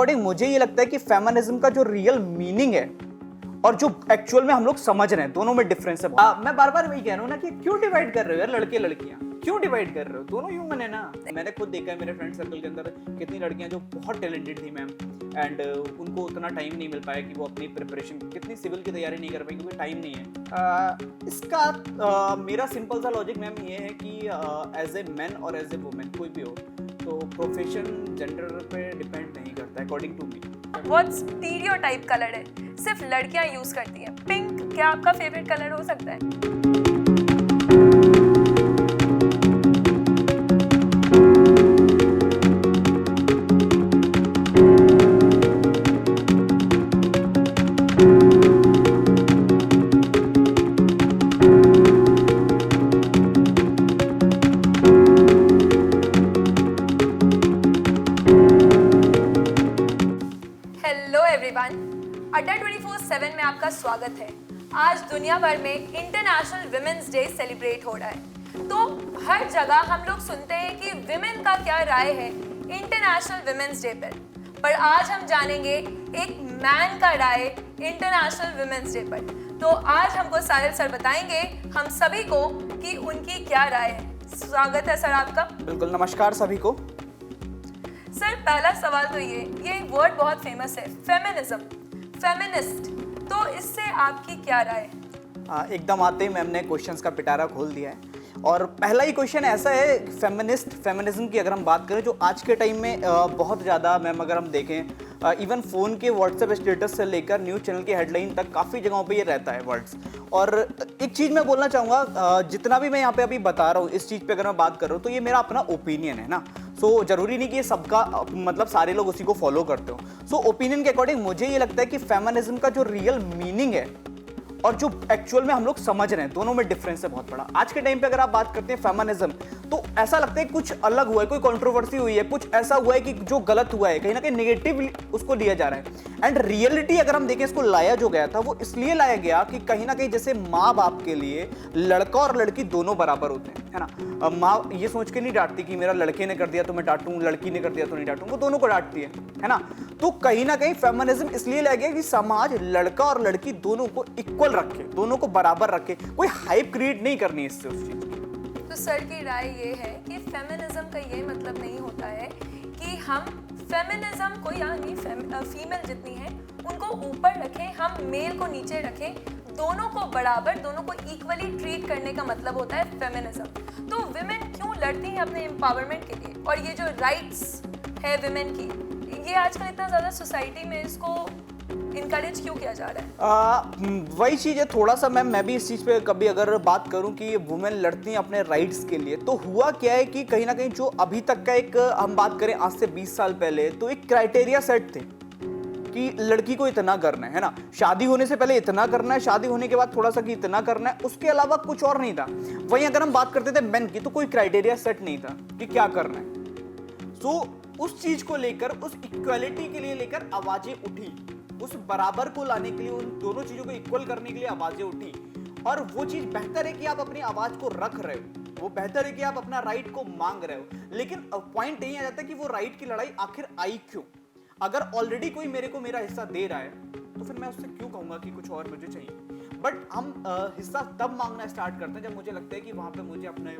According मुझे ये लगता है कि फेमिनिज्म का जो रियल मीनिंग है और जो एक्चुअल में हम लोग समझ रहे हैं, दोनों में डिफरेंस है। मैं बार बार वही कह रहा हूँ ना कि क्यों डिवाइड कर रहे हो यार, लड़के लड़कियां क्यों डिवाइड कर रहे हो, दोनों ह्यूमन है ना। मैंने खुद देखा है मेरे फ्रेंड सर्कल के अंदर कितनी लड़कियां जो बहुत टैलेंटेड थी मैम, एंड उनको उतना टाइम नहीं मिल पाया कि वो अपनी प्रिपरेशन, कितनी सिविल की तैयारी नहीं कर पाई क्योंकि टाइम नहीं है। इसका मेरा सिंपल सा लॉजिक मैम ये है कि एज ए मैन और एज ए वुमेन कोई भी हो तो प्रोफेशन जेंडर पे डिपेंड नहीं करता अकॉर्डिंग टू मी। बहुत स्टीरियोटाइप कलर है, सिर्फ लड़कियां यूज करती हैं। पिंक क्या आपका फेवरेट कलर हो सकता है? अड्डा 24/7 में आपका स्वागत है। आज दुनिया भर में इंटरनेशनल विमेंस डे सेलिब्रेट हो रहा है, तो हर जगह हम लोग सुनते हैं कि विमेन का क्या राय है इंटरनेशनल विमेंस डे पर आज हम जानेंगे एक मैन का राय इंटरनेशनल विमेंस डे पर। तो आज हमको साहिल सर बताएंगे हम सभी को कि उनकी क्या राय है। स्वागत है सर आपका। बिल्कुल, नमस्कार सभी को। सर पहला सवाल तो ये वर्ड बहुत फेमस है, फेमिनिज्म, फेमिनिस्ट, तो इससे आपकी क्या राय है? एकदम आते ही मैम ने क्वेश्चंस का पिटारा खोल दिया है और पहला ही क्वेश्चन ऐसा है फेमिनिज्म की अगर हम बात करें जो आज के टाइम में बहुत ज़्यादा मैम अगर हम देखें इवन फ़ोन के व्हाट्सएप स्टेटस से लेकर न्यूज़ चैनल की हेडलाइन तक काफ़ी जगहों पे ये रहता है वर्ड्स। और एक चीज़ मैं बोलना चाहूँगा, जितना भी मैं यहाँ पे अभी बता रहा हूँ इस चीज़ पे अगर मैं बात कर रहा हूँ तो ये मेरा अपना ओपिनियन है ना। सो जरूरी नहीं कि ये सबका मतलब सारे लोग उसी को फॉलो करते हो। सो ओपिनियन के अकॉर्डिंग मुझे ये लगता है कि फेमिनिज्म का जो रियल मीनिंग है और जो एक्चुअल में हम लोग समझ रहे हैं, दोनों में डिफरेंस है बहुत बड़ा। आज के टाइम पे अगर आप बात करते हैं फेमिनिज्म तो ऐसा लगता है कुछ अलग हुआ है, कोई कंट्रोवर्सी हुई है, कुछ ऐसा हुआ है कि जो गलत हुआ है कहीं ना कहीं नेगेटिव उसको लिया जा रहा है। एंड रियलिटी अगर हम देखें इसको लाया जो गया था वो इसलिए लाया गया कि कहीं ना कहीं जैसे माँ बाप के लिए लड़का और लड़की दोनों बराबर होते हैं, है ना। माँ ये सोच के नहीं डांटती कि मेरा लड़के ने कर दिया तो मैं डांटूं, लड़की ने कर दिया तो नहीं डांटूं, वो दोनों को डांटती है ना। तो कहीं ना कहीं फेमिनिज्म इसलिए लाया गया कि समाज लड़का और लड़की दोनों को इक्वल रखे, दोनों को बराबर रखे, कोई हाइप क्रिएट नहीं करनी इससे उस चीज की। तो सर की राय ये है कि फेमिनिज्म का ये मतलब नहीं होता है कि हम फेमिनिज्म को यानी फीमेल जितनी है उनको ऊपर रखें, हम मेल को नीचे रखें, दोनों को बराबर, दोनों को इक्वली ट्रीट करने का मतलब होता है फेमिनिज्म। तो विमेन क्यों लड़ती हैं अपने एम्पावरमेंट के लिए, और ये जो राइट्स है विमेन की, ये आजकल इतना ज़्यादा सोसाइटी में इसको इनकरेज क्यों किया जा रहा है? वही चीज़ है थोड़ा सा मैम, मैं भी इस चीज़ पे कभी अगर बात करूं कि वुमेन लड़ती हैं अपने राइट्स के लिए, तो हुआ क्या है कि कहीं ना कहीं जो अभी तक का एक हम बात करें आज से 20 साल पहले तो एक क्राइटेरिया सेट थे कि लड़की को इतना करना है ना, शादी होने से पहले इतना करना है, शादी होने के बाद थोड़ा सा कि इतना करना है, उसके अलावा कुछ और नहीं था। वहीं अगर हम बात करते थे मेन की तो कोई क्राइटेरिया सेट नहीं था कि क्या करना है। सो उस चीज को लेकर, उस इक्वालिटी के लिए लेकर आवाजें उठी, उस बराबर को लाने के लिए, उन दोनों चीजों को इक्वल करने के लिए आवाजें उठी। और वो चीज बेहतर है कि आप अपनी आवाज को रख रहे हो, वो बेहतर है कि आप अपना राइट को मांग रहे हो। लेकिन पॉइंट यही आ जाता है कि वो राइट की लड़ाई आखिर आई क्यों? अगर ऑलरेडी कोई मेरे को मेरा हिस्सा दे रहा है तो फिर मैं उससे क्यों कहूंगा कि कुछ और मुझे चाहिए। बट हम हिस्सा तब मांगना स्टार्ट करते हैं जब मुझे लगता है कि वहां पे मुझे अपना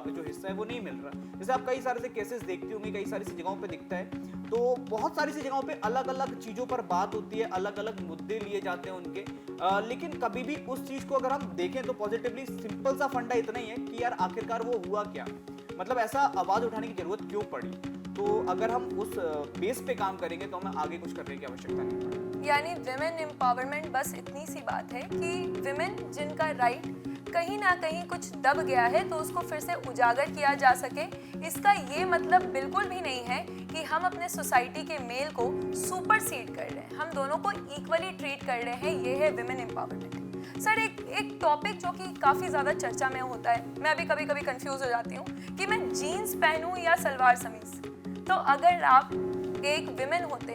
जो हिस्सा है वो नहीं मिल रहा। जैसे आप कई सारे से केसेस देखती होंगी, कई सारी सी जगहों पे दिखता है, तो बहुत सारी सी जगहों पे अलग अलग चीज़ों पर बात होती है, अलग अलग मुद्दे लिए जाते हैं उनके, लेकिन कभी भी उस चीज़ को अगर हम देखें तो पॉजिटिवली सिंपल सा फंडा इतना ही है कि यार आखिरकार वो हुआ क्या, मतलब ऐसा आवाज़ उठाने की जरूरत क्यों पड़ी। तो अगर हम उस बेस पे काम करेंगे तो हमें आगे कुछ करने की आवश्यकता नहीं पड़ेगी। यानी विमेन एम्पावरमेंट बस इतनी सी बात है कि विमेन जिनका राइट कहीं ना कहीं कुछ दब गया है तो उसको फिर से उजागर किया जा सके। इसका ये मतलब बिल्कुल भी नहीं है कि हम अपने सोसाइटी के मेल को सुपरसीड कर रहे हैं, हम दोनों को इक्वली ट्रीट कर रहे हैं। ये है विमेन एम्पावरमेंट। सर एक टॉपिक जो कि काफ़ी ज़्यादा चर्चा में होता है, मैं भी कभी कभी कंफ्यूज हो जाती हूँ कि मैं जीन्स पहनूँ या सलवार समीज। तो अगर आप एक विमेन होते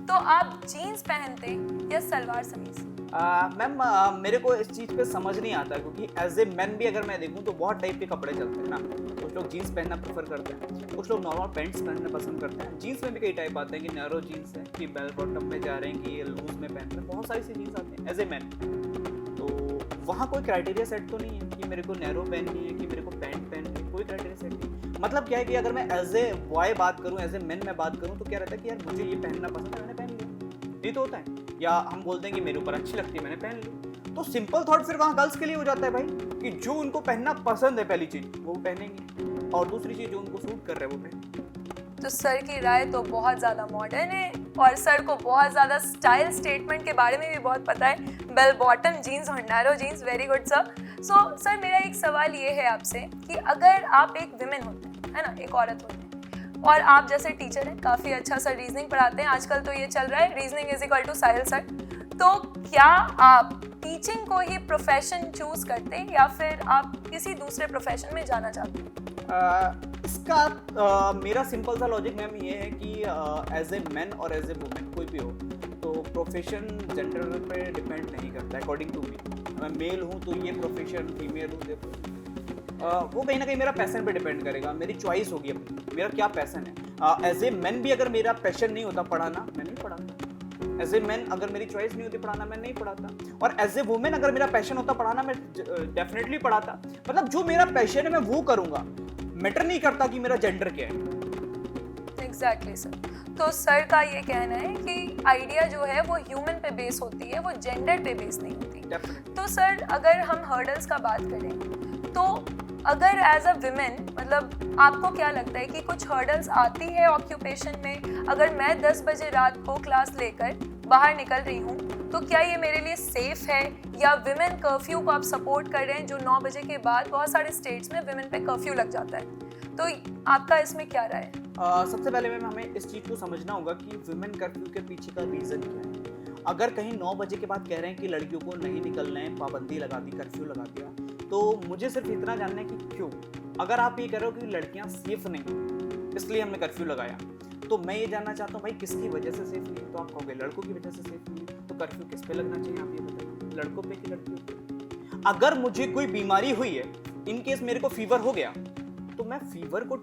तो आप जीन्स पहनते या सलवार समीज? मैम मेरे को इस चीज़ पे समझ नहीं आता, क्योंकि एज ए मैन भी अगर मैं देखूँ तो बहुत टाइप के कपड़े चलते हैं ना। कुछ लोग जीन्स पहनना प्रेफर करते हैं, कुछ लोग नॉर्मल पैंट्स पहनना पसंद करते हैं। जीन्स में भी कई टाइप आते हैं कि नैरो जीन्स है, कि बेल बॉटम में जा रहे हैं, कि लूज में पहन रहे हैं, बहुत सारी सी जीन्स आती हैं एज ए मैन। तो वहाँ कोई क्राइटेरिया सेट तो नहीं है कि मेरे को नैरो पहननी है, कि मेरे को पैंट पहननी है, कोई क्राइटेरिया सेट नहीं। मतलब क्या है कि अगर मैं एज ए बॉय बात करूँ, एज ए मैन मैं बात करूँ, तो क्या रहता है कि यार मुझे ये पहनना पसंद है, मैंने पहन लिया, ये तो होता है। या हम बोलते हैं कि मेरे ऊपर अच्छी लगती है, मैंने पहन ली। तो सिंपल थॉट फिर वहाँ गर्ल्स के लिए हो जाता है भाई, कि जो उनको पहनना पसंद है पहली चीज वो पहनेंगे, और दूसरी चीज जो उनको सूट कर रहा है वो पहनेंगे। तो सर की राय तो बहुत ज़्यादा मॉडर्न है और सर को बहुत ज़्यादा स्टाइल स्टेटमेंट के बारे में भी बहुत पता है। बेल बॉटम जीन्स और narrow jeans, very good sir. So sir मेरा एक सवाल ये है आपसे कि अगर आप एक विमेन होते हैं, है ना, एक औरत होते हैं, और आप जैसे टीचर हैं, काफ़ी अच्छा सर रीजनिंग पढ़ाते हैं, आजकल तो ये चल रहा है reasoning is equal to Sahil sir, तो क्या आप टीचिंग को ही प्रोफेशन चूज करते हैं या फिर आप किसी दूसरे प्रोफेशन में जाना चाहते हैं? इसका मेरा सिंपल सा लॉजिक मैम ये है कि एज ए मैन और एज ए वुमेन कोई भी हो, तो प्रोफेशन जेंडर पे डिपेंड नहीं करता है अकॉर्डिंग टू मी। मैं मेल हूँ तो ये प्रोफेशन, फीमेल हूँ वो कहीं ना कहीं मेरा पैशन पे डिपेंड करेगा, मेरी चॉइस होगी अपनी, मेरा क्या पैशन है। एज ए मैन भी अगर मेरा पैशन नहीं होता पढ़ाना, मैं नहीं पढ़ाता। एज ए मैन अगर मेरी चॉइस नहीं होती पढ़ाना, मैं नहीं पढ़ाता। और एज ए वुमेन अगर मेरा पैशन होता पढ़ाना, मैं डेफिनेटली पढ़ाता। मतलब जो मेरा पैशन है मैं वो करूंगा, मैटर नहीं करता कि मेरा जेंडर क्या है। Exactly sir. तो सर का ये कहना है कि आइडिया जो है वो ह्यूमन पे बेस होती है, वो जेंडर पे बेस नहीं होती। तो सर अगर हम हर्डल्स का बात करें, तो अगर एज अ विमेन, मतलब आपको क्या लगता है कि कुछ हर्डल्स आती है ऑक्यूपेशन में? अगर मैं 10 बजे रात को क्लास लेकर बाहर निकल रही हूँ, तो क्या ये मेरे लिए सेफ है? या विमेन कर्फ्यू को आप सपोर्ट कर रहे हैं, जो 9 बजे के बाद बहुत सारे स्टेट्स में विमेन पे कर्फ्यू लग जाता है, तो आपका इसमें क्या राय है? सबसे पहले मैम हमें इस चीज़ को समझना होगा कि विमेन कर्फ्यू के पीछे का रीज़न क्या है। अगर कहीं 9 बजे के बाद कह रहे हैं कि लड़कियों को नहीं निकलना है, पाबंदी लगा दी, कर्फ्यू लगा दिया, तो मुझे सिर्फ इतना जानना है कि क्यों। अगर आप ये कह रहे हो कि लड़कियां सेफ नहीं इसलिए हमने कर्फ्यू लगाया, तो मैं ये जानना चाहता हूँ भाई किसकी वजह से सेफ नहीं? तो आप कहोगे लड़कों की वजह से सेफ नहीं, तो कर्फ्यू किस पे लगना चाहिए आप ये बताइए, लड़कों पे कि लड़कियों पे? अगर मुझे कोई बीमारी हुई है, इन केस मेरे को फीवर हो गया, तो मैं फीवर को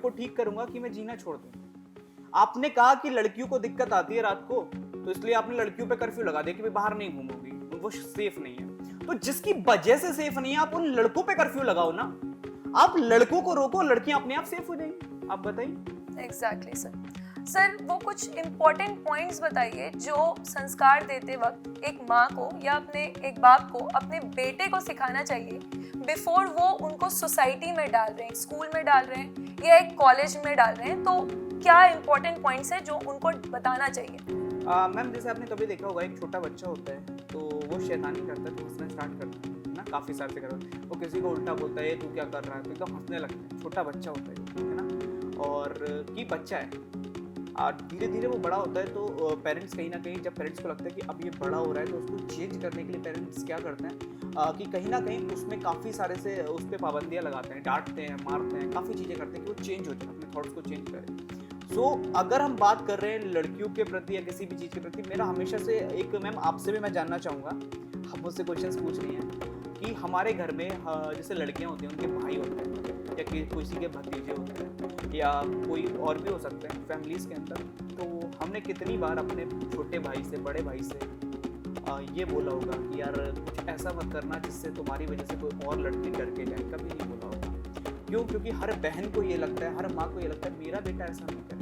ठीक करूंगा कि मैं जीना छोड़ दूं? आपने कहा कि लड़कियों को दिक्कत आती है रात को, तो इसलिए आपने लड़कियों पे कर्फ्यू लगा दिया कि भाई बाहर नहीं घूमोगी, वो सेफ नहीं है। तो जिसकी वजह से सेफ नहीं है, आप उन लड़कों पे कर्फ्यू लगाओ ना, आप लड़कों को रोको, लड़कियां अपने आप सेफ हो जाएंगी। आप बताइए। एग्जैक्टली सर, वो कुछ इम्पोर्टेंट पॉइंट्स बताइए जो संस्कार देते वक्त एक माँ को या अपने एक बाप को अपने बेटे को सिखाना चाहिए बिफोर वो उनको सोसाइटी में डाल रहे हैं, स्कूल में डाल रहे हैं या एक कॉलेज में डाल रहे हैं। तो क्या इम्पोर्टेंट पॉइंट्स हैं जो उनको बताना चाहिए? मैम जैसे आपने कभी देखा होगा, एक छोटा बच्चा होता है तो वो शैतानी करता है, तो हंसना स्टार्ट करता है ना, काफ़ी साल से करता है। वो किसी को उल्टा बोलता है, तू क्या कर रहा है, तो एकदम हंसने लगता है। छोटा बच्चा होता है ना, और कि बच्चा है, धीरे धीरे वो बड़ा होता है, तो पेरेंट्स कहीं ना कहीं, जब पेरेंट्स को लगता है कि अब ये बड़ा हो रहा है, तो उसको चेंज करने के लिए पेरेंट्स क्या करते हैं कि कहीं ना कहीं उसमें काफ़ी सारे से उस पर पाबंदियाँ लगाते हैं, डांटते हैं, मारते हैं, काफ़ी चीज़ें करते हैं कि वो चेंज हो जाए, अपने थॉट्स को चेंज करे। अगर हम बात कर रहे हैं लड़कियों के प्रति या किसी भी चीज़ के प्रति, मेरा हमेशा से एक, मैम आपसे भी मैं जानना चाहूँगा, आप मुझसे क्वेश्चंस पूछ रही हैं कि हमारे घर में जैसे लड़कियाँ होती हैं, उनके भाई होते हैं या किसी के भतीजे होते हैं या कोई और भी हो सकते हैं फैमिलीज़ के अंदर, तो हमने कितनी बार अपने छोटे भाई से, बड़े भाई से ये बोला होगा कि यार कुछ ऐसा मत करना जिससे तुम्हारी वजह से कोई और लड़की डर के जाए? कभी नहीं बोला होगा। क्यों? क्योंकि हर बहन को ये लगता है, हर माँ को ये लगता है मेरा बेटा ऐसा नहीं करे।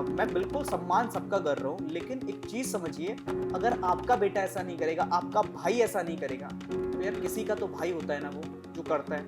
मैं बिल्कुल सम्मान सबका कर रहा हूँ, लेकिन एक चीज़ समझिए, अगर आपका बेटा ऐसा नहीं करेगा, आपका भाई ऐसा नहीं करेगा, तो यार किसी का तो भाई होता है ना वो जो करता है,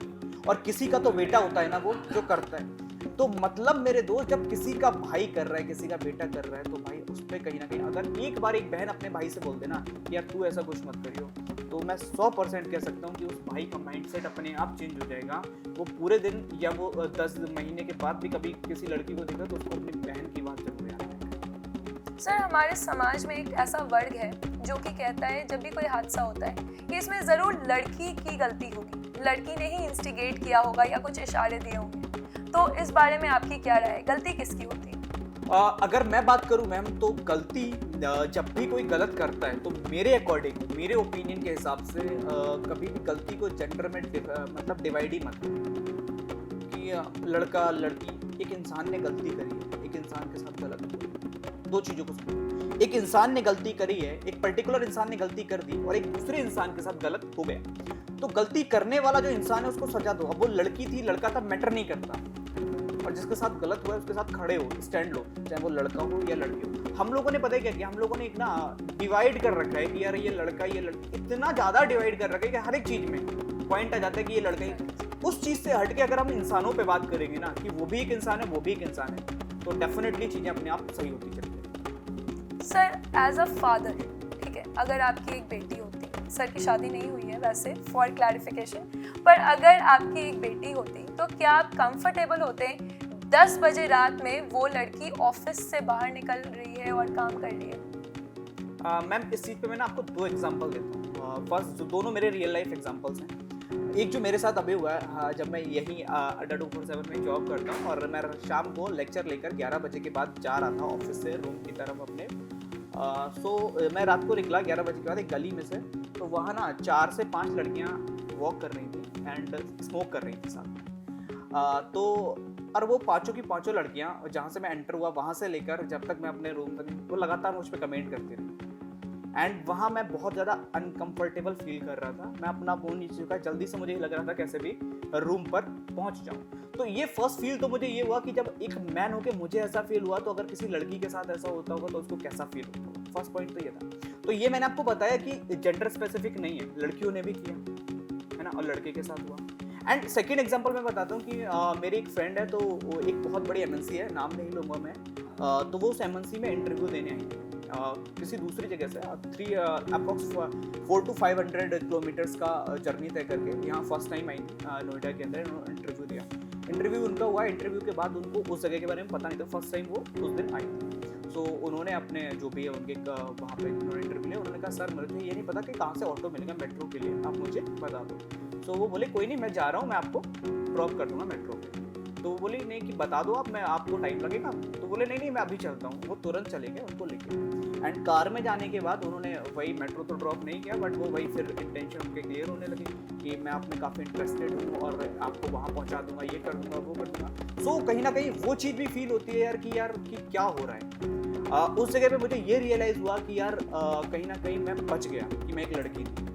और किसी का तो बेटा होता है ना वो जो करता है। तो मतलब मेरे दोस्त, जब किसी का भाई कर रहा है, किसी का बेटा कर रहा है, तो भाई उस पर कहीं ना कहीं, अगर एक बार एक बहन अपने भाई से बोल देना कि यार तू ऐसा कुछ मत करियो, तो मैं 100% कह सकता हूँ कि उस भाई का माइंडसेट अपने आप चेंज हो जाएगा। वो पूरे दिन या वो 10 महीने के बाद भी कभी किसी लड़की को देखा तो उसको अपनी बहन की बात जरूर याद आएगी। सर हमारे समाज में एक ऐसा वर्ग है जो कि कहता है जब भी कोई हादसा होता है कि इसमें ज़रूर लड़की की गलती होगी, लड़की ने ही इंस्टिगेट किया होगा या कुछ इशारे दिए होंगे। तो इस बारे में आपकी क्या राय है, गलती किसकी होती है? अगर मैं बात करूं मैम तो गलती जब भी कोई गलत करता है तो मेरे अकॉर्डिंग मेरे ओपिनियन के हिसाब से कभी भी गलती को जेंडर में मतलब डिवाइड ही मत करो कि लड़का लड़की। एक इंसान ने गलती करी है, एक इंसान के साथ गलत हुआ, दो चीज़ों को समझो। एक इंसान ने गलती करी है, एक पर्टिकुलर इंसान ने गलती कर दी और एक दूसरे इंसान के साथ गलत हो गया, तो गलती करने वाला जो इंसान है उसको सजा दो। अब वो लड़की थी लड़का था मैटर नहीं करता, और जिसके साथ गलत हुआ है उसके साथ खड़े हो, स्टैंड लो, चाहे वो लड़का हो या लड़की हो। हम लोगों ने पता है क्या किया, हम लोगों ने एक ना डिवाइड कर रखा है कि यार ये लड़का ये लड़की, इतना ज्यादा डिवाइड कर रखा है कि हर एक चीज में पॉइंट आ जाता है कि ये लड़का ही। उस चीज से हट के अगर हम इंसानों पे बात करेंगे ना कि वो भी एक इंसान है वो भी एक इंसान है, तो डेफिनेटली चीजें अपने आप सही होती चलती है। सर एज अ फादर, ठीक है, अगर आपकी एक बेटी होती, सर की शादी नहीं हुई है वैसे फॉर क्लैरिफिकेशन, पर अगर आपकी एक बेटी होती तो क्या आप कंफर्टेबल होते 10 बजे रात में वो लड़की ऑफिस से बाहर निकल रही है और काम कर रही है? मैम इस चीज़ पे मैं ना आपको दो एग्जांपल देता हूँ। फर्स्ट जो दोनों मेरे रियल लाइफ एग्जांपल्स हैं। एक जो मेरे साथ अभी हुआ है, जब मैं यहीं अड्डा 247 में जॉब करता हूँ और मैं शाम को लेक्चर लेकर 11 बजे के बाद जा रहा था ऑफिस से रूम की तरफ अपने। मैं रात को निकला 11 बजे के बाद एक गली में से, तो वहाँ ना 4 से 5 लड़कियाँ वॉक कर रही थी एंड स्मोक कर रही थी साथ में। तो और वो पांचों की पांचों लड़कियाँ जहाँ से मैं एंटर हुआ वहाँ से लेकर जब तक मैं अपने रूम तक, वो लगातार मुझ पर कमेंट करती रही एंड वहाँ मैं बहुत ज़्यादा अनकंफर्टेबल फील कर रहा था। मैं अपना फ़ोन नीचे का जल्दी से, मुझे लग रहा था कैसे भी रूम पर पहुँच जाऊँ। तो ये फर्स्ट फील तो मुझे ये हुआ कि जब एक मैन होके मुझे ऐसा फील हुआ, तो अगर किसी लड़की के साथ ऐसा होता होगा तो उसको कैसा फील होता होगा। फर्स्ट पॉइंट तो ये था। तो ये मैंने आपको बताया कि जेंडर स्पेसिफिक नहीं है, लड़कियों ने भी किया है ना, और लड़के के साथ हुआ। एंड सेकेंड एग्जाम्पल मैं बताता हूँ कि मेरी एक फ्रेंड है, तो वो एक बहुत बड़ी MNC है, नाम नहीं लूँगा मैं, तो वो उस MNC में इंटरव्यू देने आई थी किसी दूसरी जगह से, अप्रॉक्स 400 to 500 किलोमीटर्स का जर्नी तय करके यहाँ फर्स्ट टाइम आई नोएडा के अंदर इंटरव्यू दिया। इंटरव्यू उनका हुआ, इंटरव्यू के बाद उनको उस जगह के बारे में पता नहीं था, फर्स्ट टाइम वो उस दिन आई थी। सो उन्होंने अपने जो भी है उनके वहाँ पे उन्होंने इंटरव्यू लिया, उन्होंने कहा सर मुझे ये नहीं पता कि कहाँ से ऑटो मिलेगा मेट्रो के लिए, आप मुझे बता दो। सो वो बोले कोई नहीं, मैं जा रहा हूँ, मैं आपको ड्रॉप कर दूँगा मेट्रो पे। तो वो बोली नहीं कि बता दो आप, मैं आपको टाइम लगेगा? तो बोले नहीं मैं अभी चलता हूँ। वो तुरंत चले गए उनको लेके, एंड कार में जाने के बाद उन्होंने वही मेट्रो तो ड्रॉप नहीं किया, बट वो वही फिर इंटेंशन उनके क्लियर होने लगी कि मैं आप में काफ़ी इंटरेस्टेड हूँ और आपको वहाँ पहुँचा दूंगा, ये कर दूंगा वो कर दूंगा। सो कहीं ना कहीं वो चीज़ भी फील होती है यार कि क्या हो रहा है। उस जगह पे मुझे ये रियलाइज़ हुआ कि यार कहीं ना कहीं मैं बच गया कि मैं एक लड़की थी।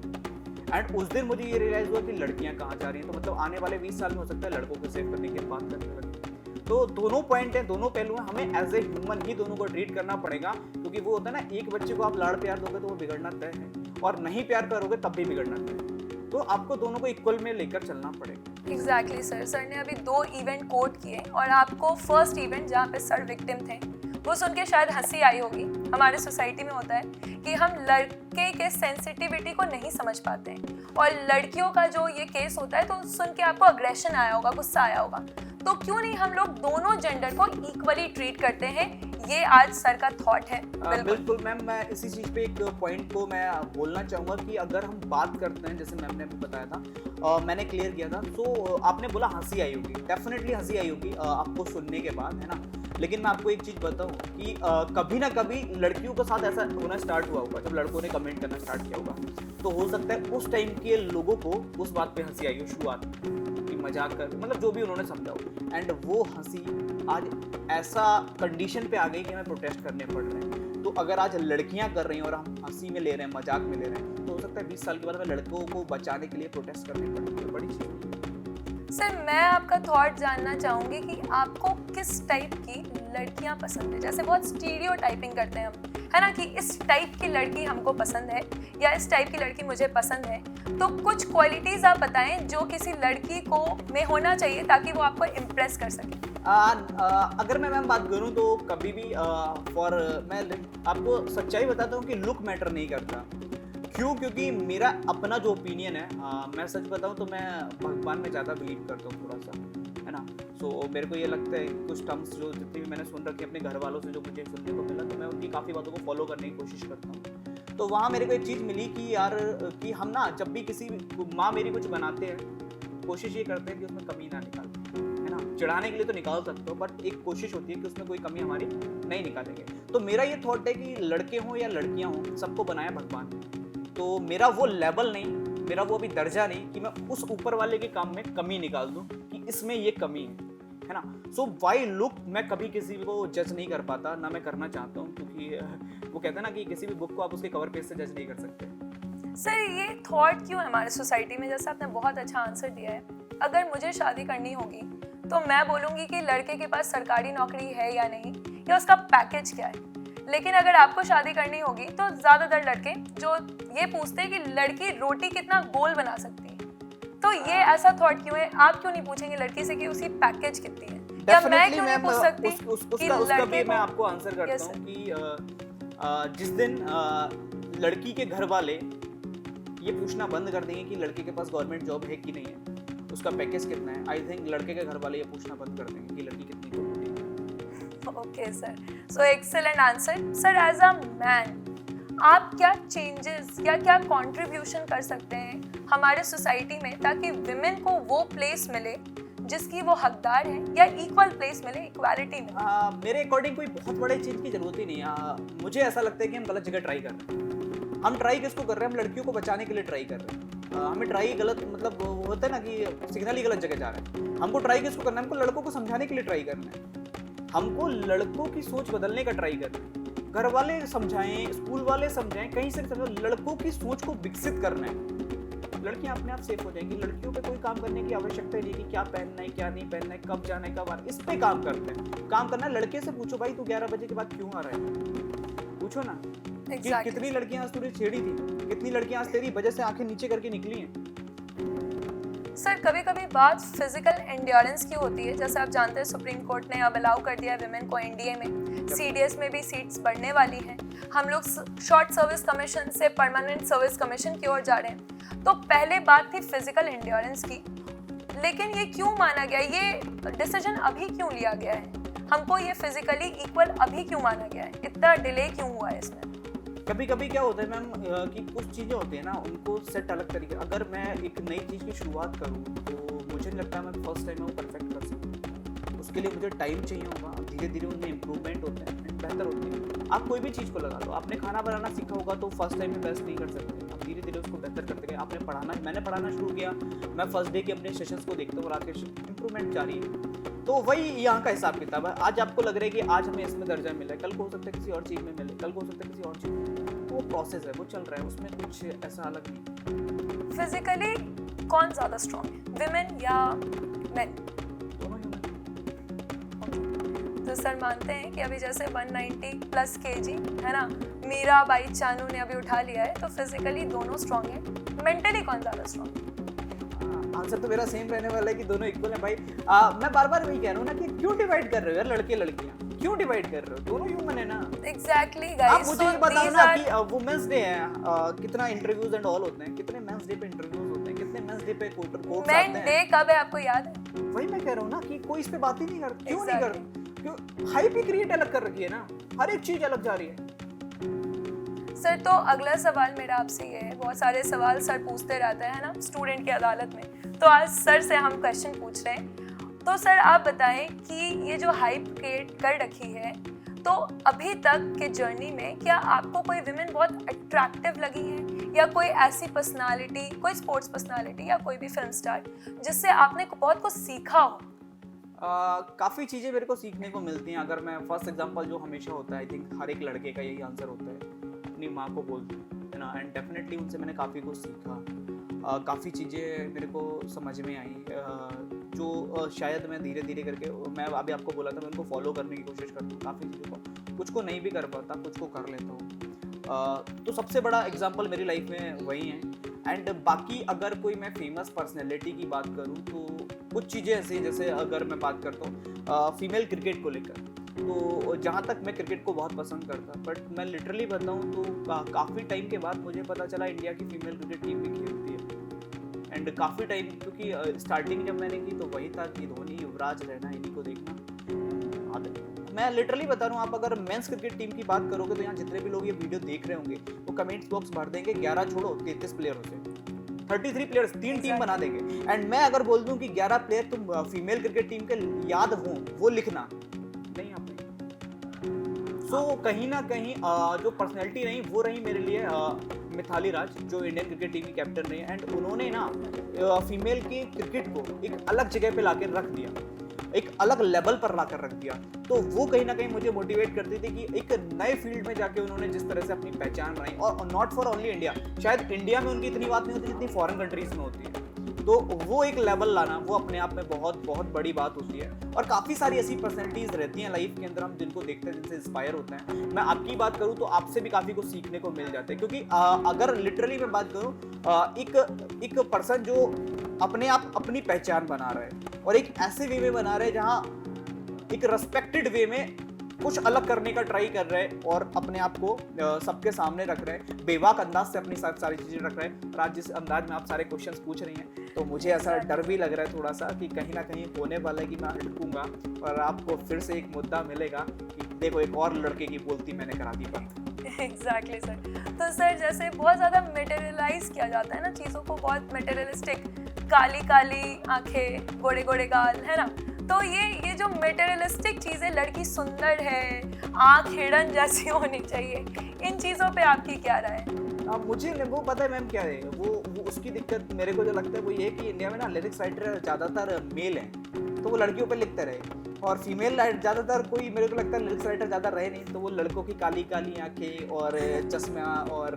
एंड उस दिन मुझे ये रियलाइज़ हुआ कि लड़कियां कहाँ जा रही हैं, तो मतलब आने वाले 20 साल में हो सकता है लड़कों को सेव करने की बात करने लगे। तो दोनों पॉइंट हैं, दोनों पहलू हैं, हमें एज ए ह्यूमन ही दोनों को ट्रीट करना पड़ेगा, क्योंकि वो होता है ना, एक बच्चे को आप लाड़ प्यार दोगे तो वो बिगड़ना तय है, और नहीं प्यार करोगे तब भी बिगड़ना तय है। तो आपको दोनों को इक्वल में लेकर चलना पड़ेगा। एग्जैक्टली सर ने अभी 2 इवेंट कोट किए, और आपको फर्स्ट इवेंट जहाँ पे सर विक्टिम थे वो सुन के शायद हंसी आई होगी। हमारे सोसाइटी में होता है कि हम लड़के के सेंसिटिविटी को नहीं समझ पाते हैं, और लड़कियों का जो ये केस होता है तो सुन के आपको अग्रेशन आया होगा, गुस्सा आया होगा। तो क्यों नहीं हम लोग दोनों जेंडर को इक्वली ट्रीट करते हैं? ये आज सर का थॉट है। बिल्कुल मैम, मैं इसी चीज़ पे एक पॉइंट को मैं बोलना चाहूँगा कि अगर हम बात करते हैं, जैसे मैम ने अभी बताया था, मैंने क्लियर किया था, तो आपने बोला हंसी आई होगी, डेफिनेटली हंसी आई होगी आपको सुनने के बाद, है ना। लेकिन मैं आपको एक चीज़ बताऊँ कि कभी ना कभी लड़कियों के साथ ऐसा होना स्टार्ट हुआ होगा, जब लड़कों ने कमेंट करना स्टार्ट किया होगा, तो हो सकता है उस टाइम के लोगों को उस बात पे हंसी आई हो शुरुआत कि मजाक कर, मतलब जो भी उन्होंने समझा हो, एंड वो हंसी आज ऐसा कंडीशन पे आ गई कि हमें प्रोटेस्ट करने पड़ रहे हैं। तो अगर आज लड़कियां कर रही हैं और हम हंसी में ले रहे हैं, मजाक में ले रहे हैं, तो हो सकता है 20 साल के बाद हमें लड़कों को बचाने के लिए प्रोटेस्ट करने पड़े, तो बड़ी चीज़। सर मैं आपका थॉट जानना चाहूँगी कि आपको किस टाइप की लड़कियाँ पसंद है। जैसे बहुत स्टीरियोटाइपिंग करते हैं हम, है ना, कि इस टाइप की लड़की हमको पसंद है या इस टाइप की लड़की मुझे पसंद है। तो कुछ क्वालिटीज़ आप बताएं जो किसी लड़की को में होना चाहिए ताकि वो आपको इम्प्रेस कर सके। अगर मैं मैम बात करूँ तो कभी भी मैं आपको सच्चाई बताता हूँ कि लुक मैटर नहीं करता। क्यों? क्योंकि मेरा अपना जो ओपिनियन है, मैं सच बताऊँ तो मैं भगवान में ज़्यादा बिलीव करता हूँ थोड़ा सा, है ना। सो मेरे को ये लगता है कुछ टर्म्स जो जितनी भी मैंने सुन रखी अपने घर वालों से जो मुझे सुनने को मिला, तो मैं उनकी काफ़ी बातों को फॉलो करने की कोशिश करता हूँ। तो वहाँ मेरे को एक चीज़ मिली कि यार कि हम ना जब भी किसी माँ मेरी कुछ बनाते हैं, कोशिश ये करते हैं कि उसमें कमी ना निकालें, है ना। चिढ़ाने के लिए तो निकाल सकते हो, बट एक कोशिश होती है कि उसमें कोई कमी हमारी नहीं निकालेंगे। तो मेरा ये थॉट है कि लड़के हों या लड़कियां हों, सबको बनाया भगवान ने। तो मेरा वो लेवल नहीं, मेरा वो अभी दर्जा नहीं कि मैं उस ऊपर वाले के काम में कमी निकाल दूं कि इसमें ये कमी है ना। सो वाई लुक मैं कभी किसी को जज नहीं कर पाता, ना मैं करना चाहता हूँ, क्योंकि वो कहते हैं ना कि किसी भी बुक को आप उसके कवर पेज से जज नहीं कर सकते। सर ये थॉट क्यों है हमारे सोसाइटी में? जैसे आपने बहुत अच्छा आंसर दिया है, अगर मुझे शादी करनी होगी तो मैं बोलूँगी कि लड़के के पास सरकारी नौकरी है या नहीं, या उसका पैकेज क्या है। लेकिन अगर आपको शादी करनी होगी तो ज़्यादातर लड़के जो ये पूछते हैं कि लड़की रोटी कितना गोल बना सकती है। तो ये ऐसा थॉट क्यों है? आप क्यों नहीं पूछेंगे लड़की से कि उसकी पैकेज कितनी है, या मैं क्यों नहीं पूछ सकती कि उसका भी लड़के मैं को? आपको आंसर करता हूँ कि जिस दिन लड़की के घर वाले ये पूछना बंद कर देंगे कि लड़के के पास गवर्नमेंट जॉब है कि नहीं है, उसका पैकेज कितना है, आई थिंक लड़के के घर वाले ये पूछना बंद कर देंगे कि लड़की कितनी करोड़पति है। Okay sir, so excellent answer. Sir as a man आप क्या चेंजेस या क्या कंट्रीब्यूशन कर सकते हैं हमारे सोसाइटी में, ताकि विमेन को वो प्लेस मिले जिसकी वो हकदार है, या इक्वल प्लेस मिले, इक्वालिटी मिले? मेरे अकॉर्डिंग कोई बहुत बड़े चीज़ की जरूरत ही नहीं है। मुझे ऐसा लगता है कि हम गलत जगह ट्राई कर रहे हैं। हम ट्राई किसको कर रहे हैं? हम लड़कियों को बचाने के लिए ट्राई कर रहे हैं। हमें ट्राई गलत, मतलब वो होता है ना कि सिग्नल ही गलत जगह जा रहा है। हमको ट्राई किसको करना है? हमको लड़कों को समझाने के लिए ट्राई करना है। हमको लड़कों की सोच बदलने का ट्राई करना है। घर वाले समझाएं, स्कूल वाले समझाएं, कहीं से समझो, लड़कों की सोच को विकसित करना है। लड़कियां अपने आप सेफ हो जाएंगी। लड़कियों पे कोई काम करने की आवश्यकता नहीं कि क्या पहनना है, क्या नहीं पहनना है, कब जाना है, कब आना है। इस पे काम करते हैं। काम करना है। लड़के से पूछो भाई तू 11 बजे के बाद क्यों आ रहा है, पूछो ना। कि कितनी लड़कियां आज तुझे छेड़ी थी, कितनी लड़कियां आज तेरी वजह से आंखें नीचे करके निकली हैं। सर कभी कभी बात फिजिकल एंड्योरेंस की होती है। जैसे आप जानते हैं सुप्रीम कोर्ट ने अब अलाउ कर दिया है विमेन को एनडीए में, सीडीएस में भी सीट्स बढ़ने वाली हैं। हम लोग शॉर्ट सर्विस कमीशन से परमानेंट सर्विस कमीशन की ओर जा रहे हैं। तो पहले बात थी फिजिकल एंड्योरेंस की, लेकिन ये क्यों माना गया, ये डिसीजन अभी क्यों लिया गया है? हमको ये फिजिकली इक्वल अभी क्यों माना गया है? इतना डिले क्यों हुआ है इसमें? कभी कभी क्या होता है मैम कि कुछ चीज़ें होती हैं ना, उनको सेट अलग तरीके। अगर मैं एक नई चीज़ की शुरुआत करूँ तो मुझे नहीं लगता मैं फर्स्ट टाइम में वो परफेक्ट कर सकूँ। उसके लिए मुझे टाइम चाहिए होगा। धीरे धीरे उनमें इम्प्रूवमेंट होते हैं, बेहतर होते हैं। आप कोई भी चीज़ को लगा लो, आपने खाना बनाना सीखा होगा तो फर्स्ट टाइम में बेस्ट नहीं कर सकते। आप धीरे धीरे उसको बेहतर करते गए। आपने पढ़ाना, मैंने पढ़ाना शुरू किया, मैं फर्स्ट डे के अपने सेशंस को देखता हूँ और आगे इम्प्रूवमेंट जारी है। तो वही यहाँ का हिसाब किताब है। आज आपको लग रहा है कि आज हमें इसमें दर्जा मिला है, कल को हो सकता है किसी और चीज़ में मिले, कल को हो सकता है किसी और चीज़ में। तो वो प्रोसेस है, वो चल रहा है, उसमें कुछ ऐसा अलग नहीं। फिजिकली कौन ज़्यादा स्ट्रॉन्ग है, विमेन या मेन? दोनों ह्यूमन। तो सर मानते हैं कि अभी जैसे 190 प्लस केजी है ना, मीरा बाई चानू ने अभी उठा लिया है, तो फिजिकली दोनों स्ट्रॉन्ग है। मेंटली कौन ज़्यादा स्ट्रॉन्ग है? आंसर तो मेरा सेम रहने वाला है कि दोनों इक्वल है भाई। मैं बार बार वही कह रहा हूँ ना कि क्यों डिवाइड कर रहे हो यार, लड़के लड़कियाँ क्यों डिवाइड कर रहे हो? दोनों ह्यूमन है ना। एग्जैक्टली आप गाइस। मुझे ये बताओ ना कि वुमेन्स डे है, कितना इंटरव्यूज एंड ऑल होते हैं, कितने मेंस डे पे इंटरव्यूज होते हैं, कितने मेंस डे पे कोर्ट्स आते हैं। मेन डे कब है आपको याद है? वही मैं कह रहा हूँ ना कि कोई इस पे बात ही नहीं करता। क्यों नहीं करता? क्यों हाइप ही क्रिएट अलग कर रखी है ना, हर एक चीज अलग जा रही है। सर तो अगला सवाल मेरा आपसे ये है, बहुत सारे सवाल सर पूछते रहते हैं ना स्टूडेंट की अदालत में, तो आज सर से हम क्वेश्चन पूछ रहे हैं। तो सर आप बताएं कि ये जो हाइप क्रिएट कर रखी है, तो अभी तक के जर्नी में क्या आपको कोई विमेन बहुत अट्रैक्टिव लगी है, या कोई ऐसी पर्सनालिटी, कोई स्पोर्ट्स पर्सनालिटी या कोई भी फिल्म स्टार जिससे आपने बहुत कुछ सीखा हो? काफ़ी चीज़ें मेरे को सीखने को मिलती हैं। अगर मैं फर्स्ट एग्जांपल जो हमेशा होता है, आई थिंक हर एक लड़के का यही आंसर होता है, अपनी माँ को बोलते हैं ना। एंड डेफिनेटली उनसे मैंने काफ़ी कुछ सीखा। काफ़ी चीज़ें मेरे को समझ में आई जो शायद मैं धीरे धीरे करके, मैं अभी आपको बोला था, मैं उनको फॉलो करने की कोशिश करता हूँ काफ़ी चीज़ों को। कुछ को नहीं भी कर पाता, कुछ को कर लेता हूँ। तो सबसे बड़ा एग्जाम्पल मेरी लाइफ में वही है। एंड बाकी अगर कोई मैं फेमस पर्सनैलिटी की बात करूँ तो कुछ चीज़ें ऐसी, जैसे अगर मैं बात करता हूँ फीमेल क्रिकेट को लेकर, तो जहाँ तक मैं क्रिकेट को बहुत पसंद करता, बट मैं लिटरली बताऊँ तो काफ़ी टाइम के बाद मुझे पता चला इंडिया की फीमेल क्रिकेट टीम भी खेलती है। एंड काफ़ी टाइम, क्योंकि स्टार्टिंग जब मैंने की तो वही था कि धोनी, युवराज, रैना, इन्हीं को देखना। मैं लिटरली बता रहा हूँ, आप अगर मेंस क्रिकेट टीम की बात करोगे तो यहाँ जितने भी लोग ये वीडियो देख रहे होंगे वो कमेंट्स बॉक्स भर देंगे 11 छोड़ो 33 प्लेयरों से। 33 प्लेयर्स, 3 टीम बना देंगे। एंड मैं अगर बोल दूं कि 11 प्लेयर तुम फीमेल क्रिकेट टीम के याद हो, वो लिखना नहीं आ पाएगा। सो कहीं ना कहीं जो पर्सनैलिटी रही वो रही मेरे लिए मिथाली राज, जो इंडियन क्रिकेट टीम की कैप्टन रही, एंड उन्होंने ना फीमेल की क्रिकेट को एक अलग जगह पे लाकर रख दिया, एक अलग लेवल पर लाकर रख दिया। तो वो कहीं ना कहीं मुझे मोटिवेट करती थी कि एक नए फील्ड में जाके उन्होंने जिस तरह से अपनी पहचान बनाई, और नॉट फॉर ओनली इंडिया, शायद इंडिया में उनकी इतनी बात नहीं होती जितनी फॉरेन कंट्रीज में होती है। तो वो एक लेवल लाना, वो अपने आप में बहुत बहुत बड़ी बात होती है। और काफ़ी सारी ऐसी पर्सनैलिटीज़ रहती हैं लाइफ के अंदर, हम जिनको देखते हैं, जिनसे इंस्पायर होते हैं। मैं आपकी बात करूँ तो आपसे भी काफ़ी कुछ सीखने को मिल जाता है, क्योंकि अगर लिटरली मैं बात करूँ, एक पर्सन जो अपने आप अपनी पहचान बना रहा है, और एक ऐसे वे में बना रहे हैं जहाँ एक रेस्पेक्टेड वे में कुछ अलग करने का ट्राई कर रहे हैं, और अपने आप को सबके सामने रख रहे हैं, बेबाक अंदाज से अपनी सारी चीज़ें रख रहे हैं। और आज जिस अंदाज में आप सारे क्वेश्चंस पूछ रही हैं, तो मुझे ऐसा डर भी लग रहा है थोड़ा सा कि कहीं ना कहीं होने वाला है कि मैं हटकूंगा और आपको फिर से एक मुद्दा मिलेगा कि देखो एक और लड़के की बोलती मैंने करा दी बंद। Exactly sir. तो सर जैसे बहुत ज़्यादा मटेरियलाइज किया जाता है ना चीज़ों को, बहुत मटेरियलिस्टिक, काली काली आंखें, गोरे गोरे गाल, है ना। तो ये जो मटेरियलिस्टिक चीज़ें, लड़की सुंदर है, आँख हिरन जैसी होनी चाहिए, इन चीज़ों पे आपकी क्या राय है? मुझे वो पता है मैम क्या है, वो उसकी दिक्कत मेरे को जो लगता है वो ये कि इंडिया में ना लिरिक्स राइटर ज़्यादातर मेल हैं, तो वो लड़कियों पे लिखते रहे, और फीमेल ज़्यादातर कोई मेरे को लगता है लिरिक्स राइटर ज़्यादा रहे नहीं, तो वो लड़कों की काली काली आंखें और चश्मा और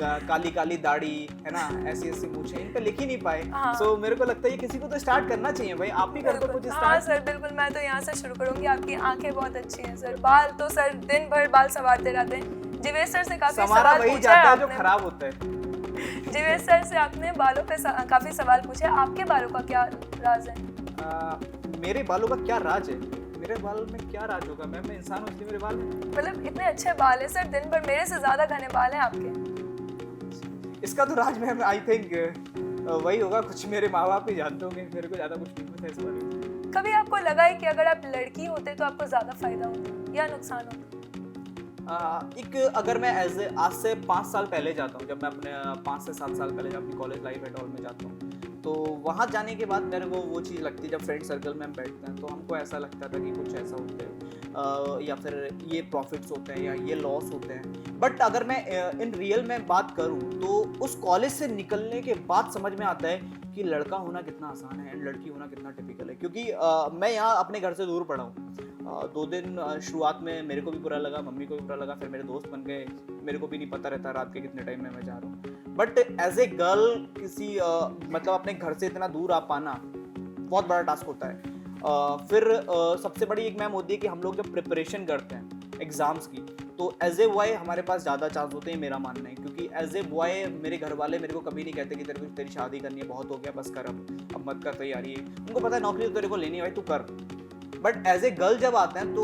काली काली दाढ़ी, है ना, ऐसी ऐसी मूछें, इन पे लिख ही नहीं पाए। सो मेरे को लगता है ये किसी को तो स्टार्ट करना चाहिए भाई, आप ही कर दो कुछ स्टार्ट। हाँ सर बिल्कुल, मैं तो यहाँ से शुरू करूँगी। आपकी आंखें बहुत अच्छी हैं सर, बाल तो सर दिन भर बाल संवारते रहते हैं। जिवेश सर से काफी सवाल पूछा है आपने, जो खराब होता है। जिवेश सर से आपने बालों पे काफी सवाल पूछे, आपके बालों का क्या राज है? मेरे बालों का क्या राज है? मेरे बाल में क्या राज होगा मैम, मैं इंसान हूँ इसलिए मेरे बाल, मतलब इतने अच्छे बाल है सर, दिन भर मेरे से ज्यादा घने बाल हैं आपके। इसका तो राज मैम आई थिंक वही होगा, कुछ मेरे माँ बाप ही जानते होंगे, मेरे को ज्यादा कुछ नहीं पता इस बारे में। कभी आपको लगा है कि अगर आप लड़की होते तो आपको ज्यादा फायदा होता या नुकसान होता? अगर मैं आज से 5 साल पहले जाता हूँ, जब मैं अपने 5 से 7 साल पहले जब अपनी कॉलेज लाइफ एंड ऑल में जाता हूँ, तो वहाँ जाने के बाद मेरे को वो चीज़ लगती है, जब फ्रेंड सर्कल में हम बैठते हैं तो हमको ऐसा लगता था कि कुछ ऐसा होता है, या फिर ये प्रॉफिट्स होते हैं या ये लॉस होते हैं। बट अगर मैं इन रियल में बात करूँ तो उस कॉलेज से निकलने के बाद समझ में आता है कि लड़का होना कितना आसान है एंड लड़की होना कितना टिपिकल है। क्योंकि मैं यहाँ अपने घर से दूर पढ़ा हूँ। 2 दिन शुरुआत में मेरे को भी बुरा लगा, मम्मी को भी बुरा लगा, फिर मेरे दोस्त बन गए, मेरे को भी नहीं पता रहता रात के कितने टाइम में मैं जा रहा हूँ। बट एज ए गर्ल किसी मतलब अपने घर से इतना दूर आ पाना बहुत बड़ा टास्क होता है। फिर सबसे बड़ी एक मैम होती है कि हम लोग जब प्रिपरेशन करते हैं एग्ज़ाम्स की, तो एज ए बॉय हमारे पास ज़्यादा चांस होते हैं, मेरा मानना है। क्योंकि एज ए बॉय मेरे घर वाले मेरे को कभी नहीं कहते कि तेरी शादी करनी है, बहुत हो गया, बस कर, अब मत कर तैयारी है। उनको पता है नौकरी तो तेरे को लेनी है भाई, तू कर। बट एज ए गर्ल जब आते हैं तो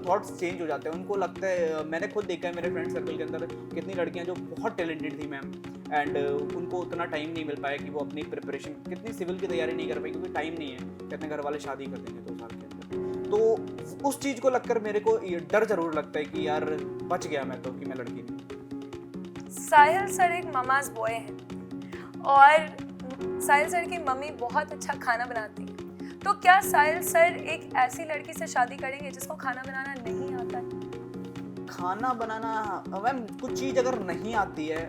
थॉट्स चेंज हो जाते हैं। उनको लगता है, मैंने खुद देखा है मेरे फ्रेंड सर्कल के अंदर कितनी लड़कियां जो बहुत टैलेंटेड थी मैम, एंड उनको उतना टाइम नहीं मिल पाया कि वो अपनी प्रिपरेशन, कितनी सिविल की तैयारी नहीं कर पाई क्योंकि टाइम नहीं है, कितने घर वाले शादी कर देंगे 2 साल के अंदर। तो उस चीज़ को लगकर मेरे को ये डर जरूर लगता है कि यार बच गया मैं तो, कि मैं लड़की नहीं। साहिल सर एक ममाज बॉय हैं और साहिल सर की मम्मी बहुत अच्छा खाना बनाती है, तो क्या साहिल सर एक ऐसी लड़की से शादी करेंगे जिसको खाना बनाना नहीं आता है? खाना बनाना मैम कुछ चीज़ अगर नहीं आती है,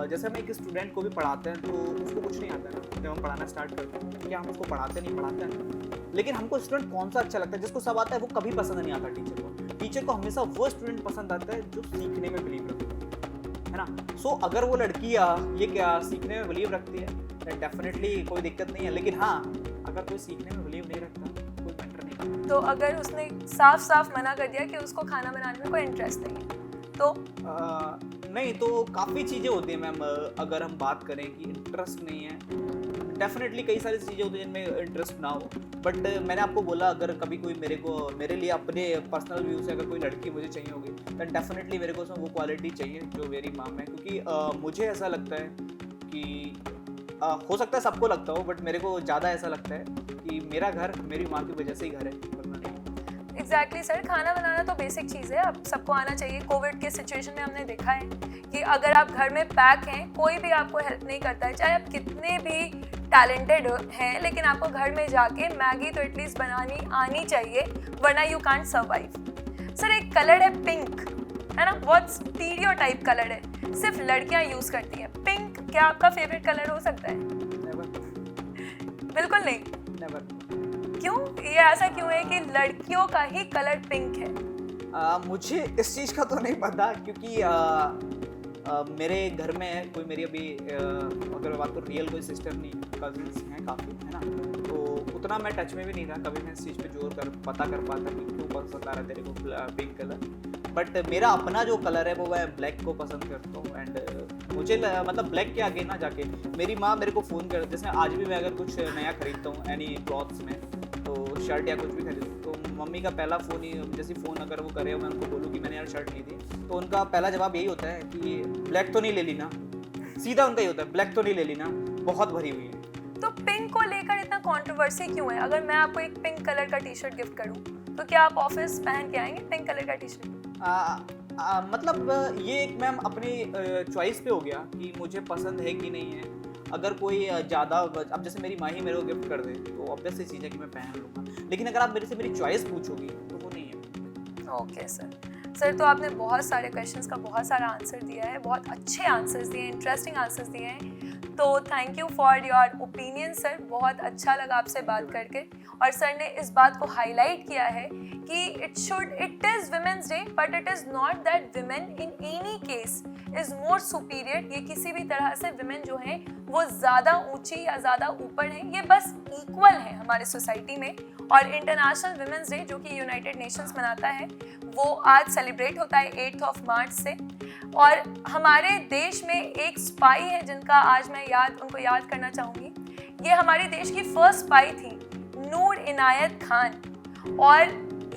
जैसे हम एक स्टूडेंट को भी पढ़ाते हैं तो उसको कुछ नहीं आता है ना, जब हम पढ़ाना स्टार्ट करते हैं क्या हम उसको पढ़ाते नहीं पढ़ाते हैं, लेकिन हमको स्टूडेंट कौन सा अच्छा लगता है, जिसको सब आता है वो कभी पसंद नहीं आता टीचर को। टीचर को हमेशा वो स्टूडेंट पसंद आता है जो सीखने में बिलीव रखता है ना। सो अगर वो लड़की ये क्या सीखने में बिलीव रखती है तो डेफिनेटली कोई दिक्कत नहीं है, लेकिन हाँ अगर कोई सीखने में बिलीव नहीं रखता कोई मैटर नहीं। तो अगर उसने साफ साफ मना कर दिया कि उसको खाना बनाने में कोई इंटरेस्ट नहीं है तो नहीं, तो काफ़ी चीज़ें होती हैं मैम। अगर हम बात करें कि इंटरेस्ट नहीं है, डेफिनेटली कई सारी चीज़ें होती हैं जिनमें इंटरेस्ट ना हो। बट मैंने आपको बोला अगर कभी कोई मेरे लिए अपने पर्सनल व्यू से अगर कोई लड़की मुझे चाहिए होगी तो डेफिनेटली मेरे को उसमें वो क्वालिटी चाहिए जो मेरी माँ में। क्योंकि मुझे ऐसा लगता है कि हो सकता है सबको लगता हो, बट मेरे को ज़्यादा ऐसा लगता है कि मेरा घर मेरी माँ की वजह से ही घर है, वरना नहीं। एग्जैक्टली सर, खाना बनाना तो बेसिक चीज़ है, अब सबको आना चाहिए। कोविड के सिचुएशन में हमने देखा है कि अगर आप घर में पैक हैं, कोई भी आपको हेल्प नहीं करता है, चाहे आप कितने भी टैलेंटेड हैं, लेकिन आपको घर में जाके मैगी तो एटलीस्ट बनानी आनी चाहिए, वरना यू कांट सर्वाइव। सर, एक कलर है पिंक, है ना, बहुत स्टीरियोटाइप कलर है, सिर्फ लड़कियां यूज़ करती हैं। पिंक क्या आपका फेवरेट कलर हो सकता है? बिल्कुल नहीं। क्यों? ये ऐसा क्यों है कि लड़कियों का ही कलर पिंक है? मुझे इस चीज़ का तो नहीं पता, क्योंकि मेरे घर में कोई मेरी अभी अगर मैं बात करूँ रियल कोई सिस्टर नहीं, कजिन्स हैं काफ़ी, है ना, तो उतना मैं टच में भी नहीं था, कभी मैं इस चीज़ पे जोर कर पता कर पाता कि क्यों पसंद आ रहा है तेरे को पिंक कलर। बट मेरा अपना जो कलर है वो मैं ब्लैक को पसंद करता हूँ। एंड मुझे मतलब ब्लैक के आगे ना जाके मेरी माँ मेरे को फ़ोन कर, जैसे आज भी मैं अगर कुछ नया खरीदता हूँ एनी क्लॉथ्स में, तो शर्ट या कुछ भी खरीदूँ, तो मम्मी का पहला फ़ोन ही, जैसे फ़ोन अगर वो करे, मैं उनको बोलूँ कि मैंने यार शर्ट ली थी, तो उनका पहला जवाब यही होता है कि ब्लैक तो नहीं ले ली ना। सीधा उनका ही होता है, ब्लैक तो नहीं ले ली ना, बहुत भरी हुई है। तो पिंक को लेकर इतना कंट्रोवर्सी क्यों है? अगर मैं आपको एक पिंक कलर का टी शर्ट गिफ्ट करूं, तो क्या आप ऑफिस पहन के आएंगे पिंक कलर का टी शर्ट? मतलब ये एक मैम अपनी चॉइस पे हो गया कि मुझे पसंद है कि नहीं है। अगर कोई ज़्यादा, अब जैसे मेरी माँ ही मेरे को गिफ्ट कर दे तो ऑब्वियस सी चीज़ है कि मैं पहन लूँगा, लेकिन अगर आप मेरे से मेरी चॉइस पूछोगी तो वो नहीं है। ओके सर, तो आपने बहुत सारे क्वेश्चंस का बहुत सारा आंसर दिया है, बहुत अच्छे आंसर्स दिए हैं, इंटरेस्टिंग आंसर्स दिए हैं, तो thank you for your opinion sir. बहुत अच्छा लगा आपसे बात करके, और सर ने इस बात को हाईलाइट किया है कि it is women's day, but it is not that women in any case is more superior. ये किसी भी तरह से वुमेन जो हैं वो ज़्यादा ऊंची या ज़्यादा ऊपर हैं, ये बस इक्वल हैं हमारे सोसाइटी में। और इंटरनेशनल वुमेन्स डे जो कि यूनाइटेड नेशंस मनाता है, वो आज सेलिब्रेट होता है 8 मार्च से। और हमारे देश में एक स्पाई है जिनका आज मैं उनको याद करना चाहूँगी। ये हमारे देश की फर्स्ट स्पाई थी, नूर इनायत खान, और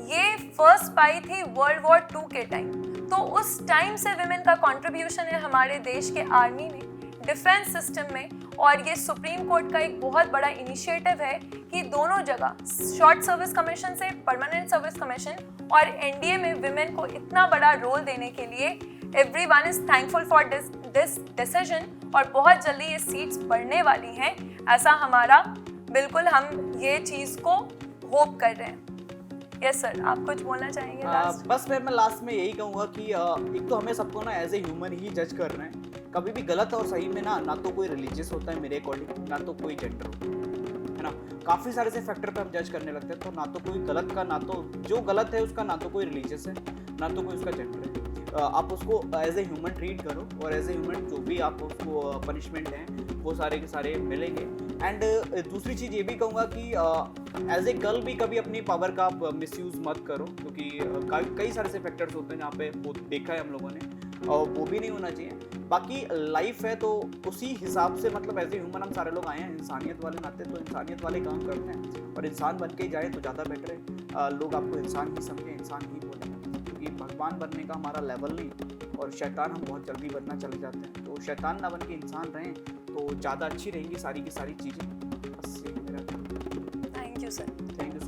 ये फर्स्ट स्पाई थी वर्ल्ड वॉर 2 के टाइम। तो उस टाइम से वुमेन का कंट्रीब्यूशन है हमारे देश के आर्मी में, डिफेंस सिस्टम में, और ये सुप्रीम कोर्ट का एक बहुत बड़ा इनिशिएटिव है कि दोनों जगह, शॉर्ट सर्विस कमीशन से परमानेंट सर्विस कमीशन और एनडीए में वुमेन को इतना बड़ा रोल देने के लिए everyone is thankful for this decision. और बहुत जल्दी ये सीट्स बढ़ने वाली हैं, ऐसा हमारा बिल्कुल, हम ये चीज़ को होप कर रहे हैं। यस सर, आप कुछ बोलना चाहेंगे लास्ट? बस मैं लास्ट में यही कहूँगा कि एक तो हमें सबको ना एज ए ह्यूमन ही जज कर रहे हैं। कभी भी गलत और सही में ना तो कोई रिलीजियस होता है मेरे अकॉर्डिंग, ना तो कोई जेंडर होता है ना। काफ़ी सारे से फैक्टर पे हम जज करने लगते हैं, तो ना तो कोई गलत का, ना तो जो गलत है उसका ना तो कोई रिलीजियस है, ना तो कोई उसका जेंडर है। आप उसको एज ए ह्यूमन ट्रीट करो, और एज ए ह्यूमन जो भी आप उसको पनिशमेंट हैं वो सारे के सारे मिलेंगे। एंड दूसरी चीज़ ये भी कहूँगा कि एज ए गर्ल भी कभी अपनी पावर का आप मिसयूज़ मत करो, क्योंकि कई सारे से फैक्टर्स होते हैं जहाँ पे वो देखा है हम लोगों ने, और वो भी नहीं होना चाहिए। बाकी लाइफ है तो उसी हिसाब से, मतलब एज ए ह्यूमन हम सारे लोग आए हैं इंसानियत वाले नाते, तो इंसानियत वाले काम करते हैं, और इंसान बन के जाए तो ज़्यादा बेटर है। लोग आपको इंसान ही समझें, इंसान ही बोलें, क्योंकि भगवान बनने का हमारा लेवल नहीं, और शैतान हम बहुत जल्दी बनना चले जाते हैं। तो शैतान ना बन के इंसान रहें तो ज़्यादा अच्छी रहेंगी सारी की सारी चीज़ें। बस यही मेरा। Thank you sir. Thank you.